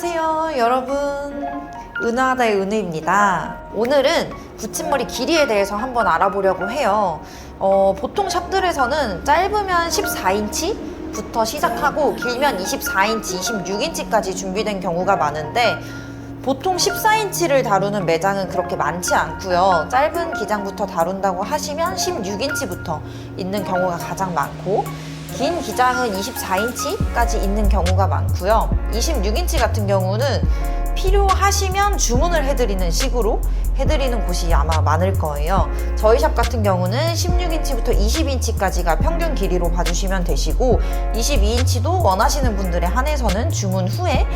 안녕하세요 여러분, 은하다의 은우입니다. 오늘은 붙임머리 길이에 대해서 한번 알아보려고 해요. 보통 샵들에서는 짧으면 14인치부터 시작하고 길면 24인치, 26인치까지 준비된 경우가 많은데 보통 14인치를 다루는 매장은 그렇게 많지 않고요. 짧은 기장부터 다룬다고 하시면 16인치부터 있는 경우가 가장 많고, 긴 기장은 24인치까지 있는 경우가 많고요. 26인치 같은 경우는 필요하시면 주문을 해드리는 식으로 해드리는 곳이 아마 많을 거예요. 저희 샵 같은 경우는 16인치부터 20인치까지가 평균 길이로 봐주시면 되시고, 22인치도 원하시는 분들에 한해서는 주문 후에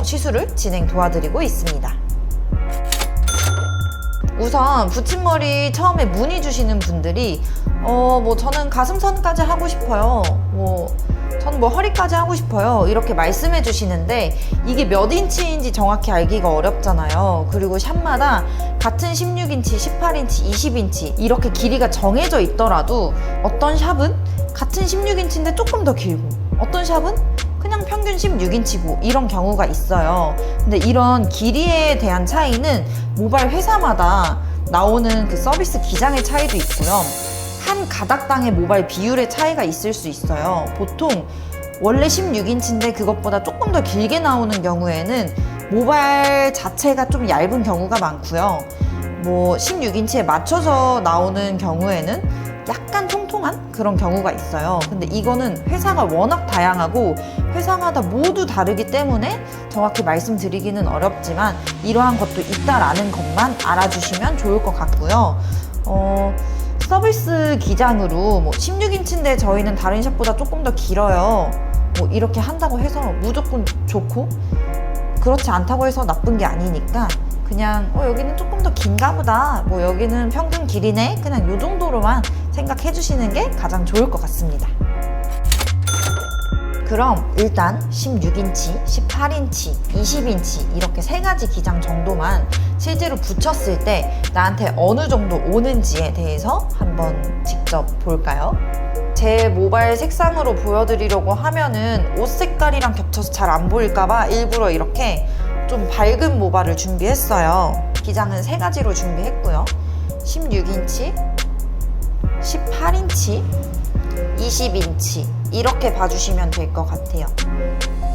시술을 진행 도와드리고 있습니다. 우선 붙임머리 처음에 문의 주시는 분들이 저는 가슴선까지 하고 싶어요, 저는 허리까지 하고 싶어요, 이렇게 말씀해 주시는데 이게 몇 인치인지 정확히 알기가 어렵잖아요. 그리고 샵마다 같은 16인치, 18인치, 20인치 이렇게 길이가 정해져 있더라도 어떤 샵은 같은 16인치인데 조금 더 길고, 어떤 샵은 그냥 평균 16인치고 이런 경우가 있어요. 근데 이런 길이에 대한 차이는 모발 회사마다 나오는 그 서비스 기장의 차이도 있고요. 한 가닥당의 모발 비율의 차이가 있을 수 있어요. 보통 원래 16인치인데 그것보다 조금 더 길게 나오는 경우에는 모발 자체가 좀 얇은 경우가 많고요. 16인치에 맞춰서 나오는 경우에는 약간 통통한 그런 경우가 있어요. 근데 이거는 회사가 워낙 다양하고 회사마다 모두 다르기 때문에 정확히 말씀드리기는 어렵지만 이러한 것도 있다라는 것만 알아주시면 좋을 것 같고요. 서비스 기장으로 16인치인데 저희는 다른 샵보다 조금 더 길어요, 이렇게 한다고 해서 무조건 좋고 그렇지 않다고 해서 나쁜 게 아니니까 그냥 여기는 조금 더 긴가 보다, 여기는 평균 길이네, 그냥 요 정도로만 생각해 주시는 게 가장 좋을 것 같습니다. 그럼 일단 16인치, 18인치, 20인치 이렇게 세 가지 기장 정도만 실제로 붙였을 때 나한테 어느 정도 오는지에 대해서 한번 직접 볼까요? 제 모발 색상으로 보여드리려고 하면은 옷 색깔이랑 겹쳐서 잘 안 보일까봐 일부러 이렇게 좀 밝은 모발을 준비했어요. 기장은 세 가지로 준비했고요. 16인치, 18인치, 20인치 이렇게 봐주시면 될 것 같아요.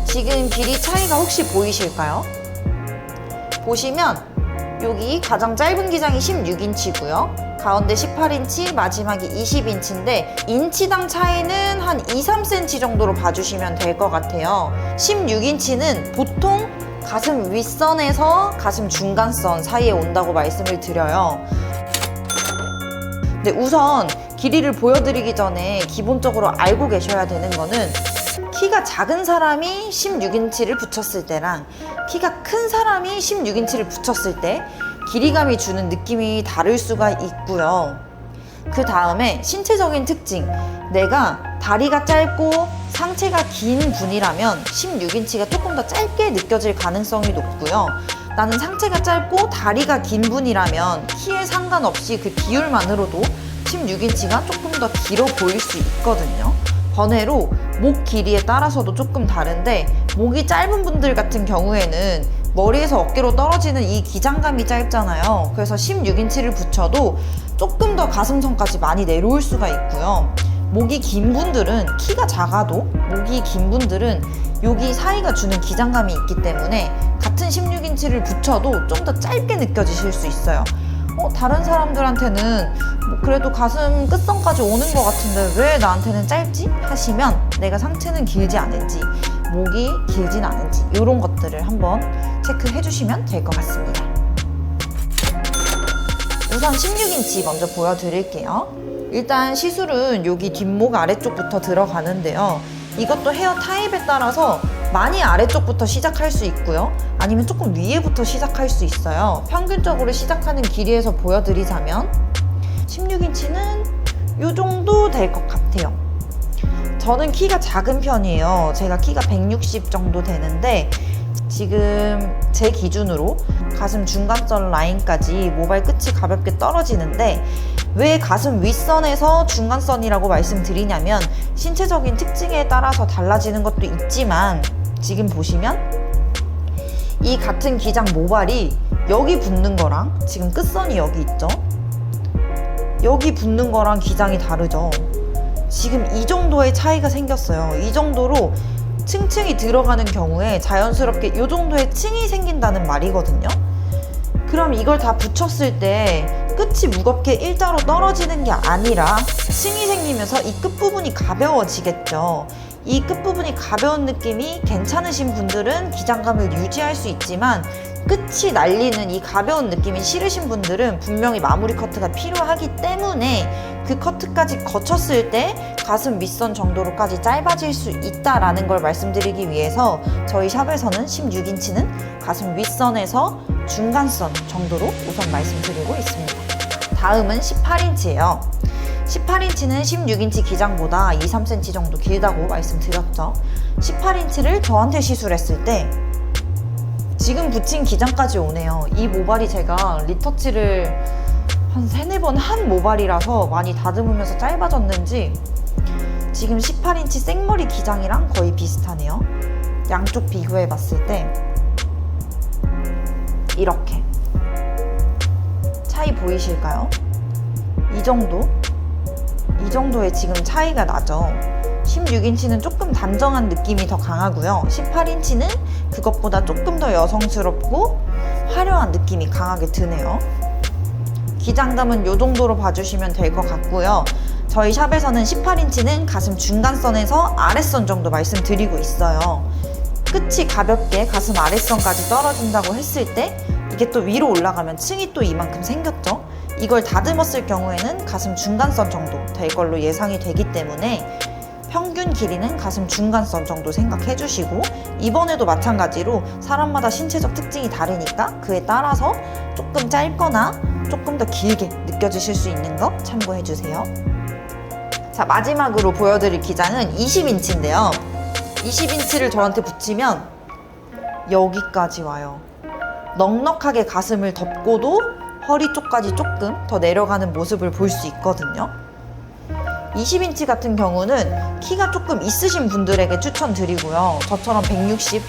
지금 길이 차이가 혹시 보이실까요? 보시면 여기 가장 짧은 기장이 16인치고요. 가운데 18인치, 마지막이 20인치인데 인치당 차이는 한 2-3cm 정도로 봐주시면 될 것 같아요. 16인치는 보통 가슴 윗선에서 가슴 중간선 사이에 온다고 말씀을 드려요. 근데 우선 길이를 보여드리기 전에 기본적으로 알고 계셔야 되는 거는 키가 작은 사람이 16인치를 붙였을 때랑 키가 큰 사람이 16인치를 붙였을 때 길이감이 주는 느낌이 다를 수가 있고요. 그 다음에 신체적인 특징, 내가 다리가 짧고 상체가 긴 분이라면 16인치가 조금 더 짧게 느껴질 가능성이 높고요. 나는 상체가 짧고 다리가 긴 분이라면 키에 상관없이 그 비율만으로도 16인치가 조금 더 길어 보일 수 있거든요. 번외로 목 길이에 따라서도 조금 다른데, 목이 짧은 분들 같은 경우에는 머리에서 어깨로 떨어지는 이 기장감이 짧잖아요. 그래서 16인치를 붙여도 조금 더 가슴선까지 많이 내려올 수가 있고요. 목이 긴 분들은 키가 작아도 목이 긴 분들은 여기 사이가 주는 기장감이 있기 때문에 같은 16인치를 붙여도 좀 더 짧게 느껴지실 수 있어요. 다른 사람들한테는 그래도 가슴 끝선까지 오는 것 같은데 왜 나한테는 짧지? 하시면 내가 상체는 길지 않은지 목이 길진 않은지 이런 것들을 한번 체크해 주시면 될 것 같습니다. 우선 16인치 먼저 보여드릴게요. 일단 시술은 여기 뒷목 아래쪽부터 들어가는데요. 이것도 헤어 타입에 따라서 많이 아래쪽부터 시작할 수 있고요. 아니면 조금 위에부터 시작할 수 있어요. 평균적으로 시작하는 길이에서 보여드리자면 16인치는 이 정도 될 것 같아요. 저는 키가 작은 편이에요. 제가 키가 160 정도 되는데 지금 제 기준으로 가슴 중간선 라인까지 모발 끝이 가볍게 떨어지는데 왜 가슴 윗선에서 중간선이라고 말씀드리냐면 신체적인 특징에 따라서 달라지는 것도 있지만 지금 보시면 이 같은 기장 모발이 여기 붙는 거랑 지금 끝선이 여기 있죠? 여기 붙는 거랑 기장이 다르죠? 지금 이 정도의 차이가 생겼어요. 이 정도로 층층이 들어가는 경우에 자연스럽게 이 정도의 층이 생긴다는 말이거든요. 그럼 이걸 다 붙였을 때 끝이 무겁게 일자로 떨어지는 게 아니라 층이 생기면서 이 끝부분이 가벼워지겠죠. 이 끝부분이 가벼운 느낌이 괜찮으신 분들은 기장감을 유지할 수 있지만 끝이 날리는 이 가벼운 느낌이 싫으신 분들은 분명히 마무리 커트가 필요하기 때문에 그 커트까지 거쳤을 때 가슴 윗선 정도로까지 짧아질 수 있다라는 걸 말씀드리기 위해서 저희 샵에서는 16인치는 가슴 윗선에서 중간선 정도로 우선 말씀드리고 있습니다. 다음은 18인치예요. 18인치는 16인치 기장보다 2-3cm 정도 길다고 말씀드렸죠. 18인치를 저한테 시술했을 때 지금 붙인 기장까지 오네요. 이 모발이 제가 리터치를 한 3-4번 한 모발이라서 많이 다듬으면서 짧아졌는지 지금 18인치 생머리 기장이랑 거의 비슷하네요. 양쪽 비교해 봤을 때 이렇게 차이 보이실까요? 이 정도의 지금 차이가 나죠. 16인치는 조금 단정한 느낌이 더 강하고요. 18인치는 그것보다 조금 더 여성스럽고 화려한 느낌이 강하게 드네요. 기장감은 이 정도로 봐주시면 될 것 같고요. 저희 샵에서는 18인치는 가슴 중간선에서 아랫선 정도 말씀드리고 있어요. 끝이 가볍게 가슴 아랫선까지 떨어진다고 했을 때 이게 또 위로 올라가면 층이 또 이만큼 생겼죠. 이걸 다듬었을 경우에는 가슴 중간선 정도 될 걸로 예상이 되기 때문에 평균 길이는 가슴 중간선 정도 생각해 주시고 이번에도 마찬가지로 사람마다 신체적 특징이 다르니까 그에 따라서 조금 짧거나 조금 더 길게 느껴지실 수 있는 거 참고해 주세요. 자, 마지막으로 보여드릴 기장은 20인치인데요. 20인치를 저한테 붙이면 여기까지 와요. 넉넉하게 가슴을 덮고도 허리 쪽까지 조금 더 내려가는 모습을 볼 수 있거든요. 20인치 같은 경우는 키가 조금 있으신 분들에게 추천드리고요. 저처럼 160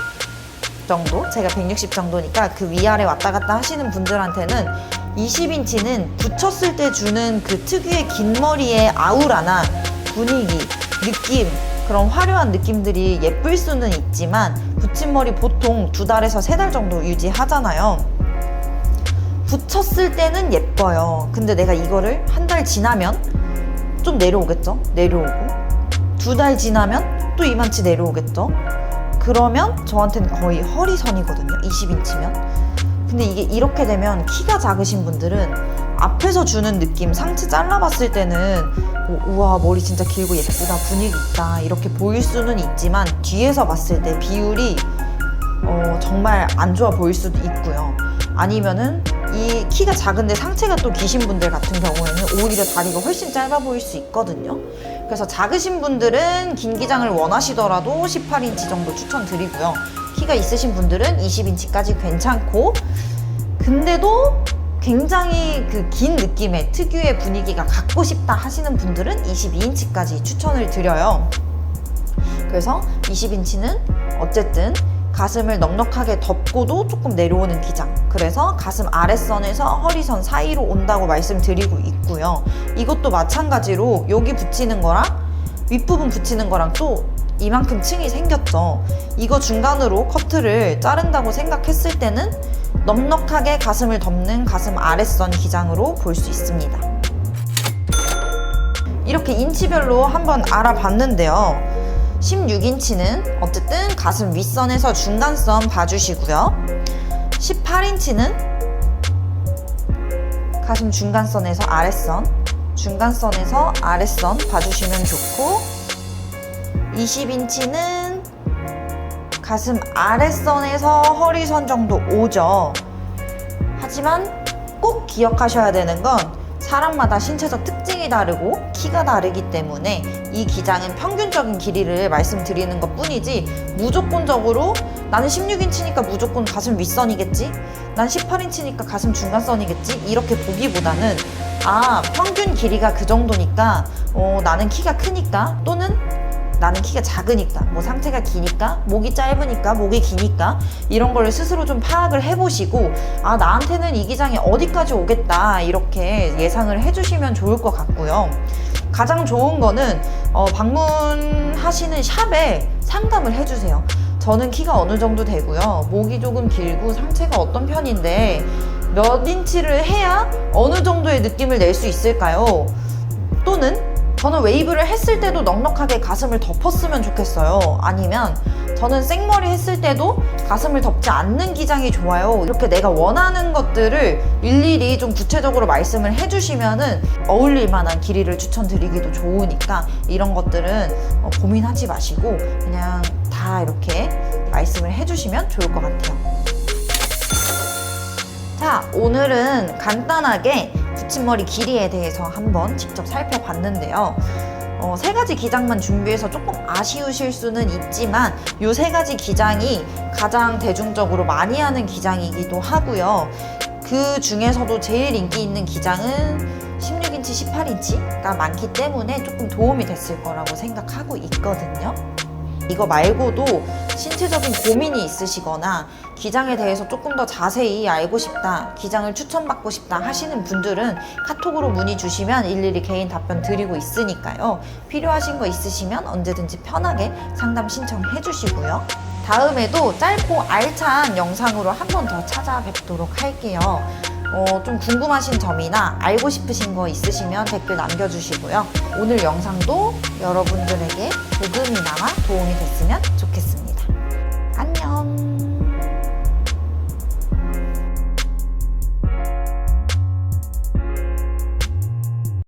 정도? 제가 160 정도니까 그 위아래 왔다 갔다 하시는 분들한테는 20인치는 붙였을 때 주는 그 특유의 긴 머리의 아우라나 분위기, 느낌, 그런 화려한 느낌들이 예쁠 수는 있지만 붙인 머리 보통 2달에서 3달 정도 유지하잖아요. 붙였을 때는 예뻐요. 근데 내가 이거를 한 달 지나면 좀 내려오겠죠? 내려오고 2달 지나면 또 이만치 내려오겠죠? 그러면 저한테는 거의 허리선이거든요. 20인치면. 근데 이게 이렇게 되면 키가 작으신 분들은 앞에서 주는 느낌, 상체 잘라봤을 때는 우와 머리 진짜 길고 예쁘다, 분위기 있다 이렇게 보일 수는 있지만 뒤에서 봤을 때 비율이 정말 안 좋아 보일 수도 있고요. 아니면은 이 키가 작은데 상체가 또 기신 분들 같은 경우에는 오히려 다리가 훨씬 짧아 보일 수 있거든요. 그래서 작으신 분들은 긴 기장을 원하시더라도 18인치 정도 추천드리고요. 키가 있으신 분들은 20인치까지 괜찮고 근데도 굉장히 그 긴 느낌의 특유의 분위기가 갖고 싶다 하시는 분들은 22인치까지 추천을 드려요. 그래서 20인치는 어쨌든 가슴을 넉넉하게 덮고도 조금 내려오는 기장, 그래서 가슴 아랫선에서 허리선 사이로 온다고 말씀드리고 있고요. 이것도 마찬가지로 여기 붙이는 거랑 윗부분 붙이는 거랑 또 이만큼 층이 생겼죠. 이거 중간으로 커트를 자른다고 생각했을 때는 넉넉하게 가슴을 덮는 가슴 아랫선 기장으로 볼 수 있습니다. 이렇게 인치별로 한번 알아봤는데요. 16인치는 어쨌든 가슴 윗선에서 중간선 봐주시고요. 18인치는 가슴 중간선에서 아랫선, 중간선에서 아랫선 봐주시면 좋고 20인치는 가슴 아랫선에서 허리선 정도 오죠. 하지만 꼭 기억하셔야 되는 건 사람마다 신체적 특징이 다르고 키가 다르기 때문에 이 기장은 평균적인 길이를 말씀드리는 것 뿐이지 무조건적으로 나는 16인치니까 무조건 가슴 윗선이겠지? 난 18인치니까 가슴 중간선이겠지? 이렇게 보기보다는 평균 길이가 그 정도니까 나는 키가 크니까 또는 나는 키가 작으니까, 뭐 상체가 기니까, 목이 짧으니까, 목이 기니까 이런 걸 스스로 좀 파악을 해보시고 아, 나한테는 이 기장이 어디까지 오겠다 이렇게 예상을 해주시면 좋을 것 같고요. 가장 좋은 거는 방문하시는 샵에 상담을 해주세요. 저는 키가 어느 정도 되고요, 목이 조금 길고 상체가 어떤 편인데 몇 인치를 해야 어느 정도의 느낌을 낼 수 있을까요? 또는 저는 웨이브를 했을 때도 넉넉하게 가슴을 덮었으면 좋겠어요. 아니면 저는 생머리 했을 때도 가슴을 덮지 않는 기장이 좋아요. 이렇게 내가 원하는 것들을 일일이 좀 구체적으로 말씀을 해주시면은 어울릴 만한 길이를 추천드리기도 좋으니까 이런 것들은 고민하지 마시고 그냥 다 이렇게 말씀을 해주시면 좋을 것 같아요. 자, 오늘은 간단하게 붙임머리 길이에 대해서 한번 직접 살펴봤는데요. 세 가지 기장만 준비해서 조금 아쉬우실 수는 있지만 이 세 가지 기장이 가장 대중적으로 많이 하는 기장이기도 하고요. 그 중에서도 제일 인기 있는 기장은 16인치, 18인치가 많기 때문에 조금 도움이 됐을 거라고 생각하고 있거든요. 이거 말고도 신체적인 고민이 있으시거나 기장에 대해서 조금 더 자세히 알고 싶다, 기장을 추천받고 싶다 하시는 분들은 카톡으로 문의 주시면 일일이 개인 답변 드리고 있으니까요. 필요하신 거 있으시면 언제든지 편하게 상담 신청해 주시고요. 다음에도 짧고 알찬 영상으로 한 번 더 찾아뵙도록 할게요. 좀 궁금하신 점이나 알고 싶으신 거 있으시면 댓글 남겨주시고요. 오늘 영상도 여러분들에게 조금이나마 도움이 됐으면 좋겠습니다.